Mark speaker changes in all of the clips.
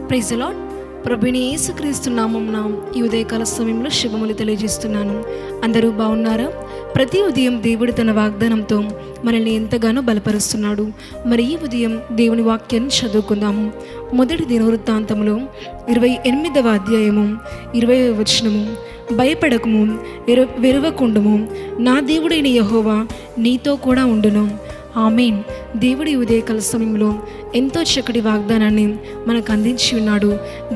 Speaker 1: Praise the lord. ప్రభువైన యేసుక్రీస్తు నామమున ఈ ఉదయకాల సమయంలో శుభములు తెలియజేస్తున్నాను. అందరూ బాగున్నారా? ప్రతి ఉదయం దేవుడు తన వాగ్దానంతో మనల్ని ఎంతగానో బలపరుస్తున్నాడు. మరి ఈ ఉదయం దేవుని వాక్యాన్ని చదువుకుందాము. మొదటి దినవృత్తాంతములో 28వ అధ్యాయము 20వ వచనము. భయపడకము, వెరువకుండుము, నా దేవుడైన యెహోవా నీతో కూడా ఉండును. ఆమేన్. దేవుడి ఉదయకాల సమయంలో ఎంతో చక్కటి వాగ్దానాన్ని మనకు అందించి ఉన్నాడు.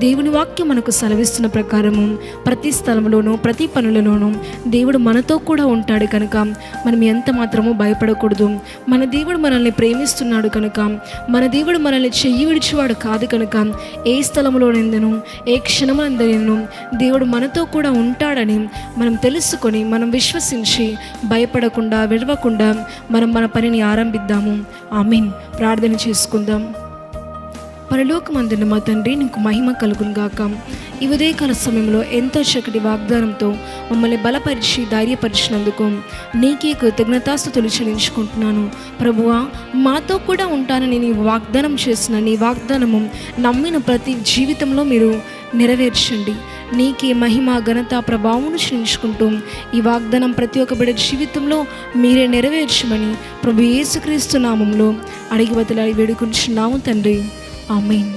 Speaker 1: దేవుని వాక్యం మనకు సెలవిస్తున్న ప్రకారము ప్రతి స్థలంలోనూ ప్రతి పనులలోనూ దేవుడు మనతో కూడా ఉంటాడు కనుక మనం ఎంత మాత్రమూ భయపడకూడదు. మన దేవుడు మనల్ని ప్రేమిస్తున్నాడు కనుక, మన దేవుడు మనల్ని చెయ్యి విడిచేవాడు కాదు కనుక, ఏ స్థలంలోనెందును ఏ క్షణమందనూ దేవుడు మనతో కూడా ఉంటాడని మనం తెలుసుకొని, మనం విశ్వసించి భయపడకుండా విడవకుండా మనం మన పనిని ఆరంభిద్దాము. ఆమేన్. ప్రార్థన చేసుకుందాం. పరలోకమందున్న మా తండ్రి, నీకు మహిమ కలుగును గాక. ఈ ఉదయకాల సమయంలో ఎంతో చక్కటి వాగ్దానంతో మమ్మల్ని బలపరిచి ధైర్యపరిచినందుకు నీకే కృతజ్ఞతాస్తుతులు చెల్లించుకుంటున్నాను. ప్రభువా, మాతో కూడా ఉంటానని నీ వాగ్దానం చేసిన నీ వాగ్దానము నమ్మిన ప్రతి జీవితంలో మీరు నెరవేర్చండి. నీకే మహిమ ఘనత ప్రభావం చెల్లించుకుంటూ ఈ వాగ్దానం ప్రతి ఒక్క బిడ్డ జీవితంలో మీరే నెరవేర్చమని ప్రభు యేసుక్రీస్తు నామంలో అడిగి బతిలాడి వేడుకుంటున్నాము తండ్రి. ఆమేన్.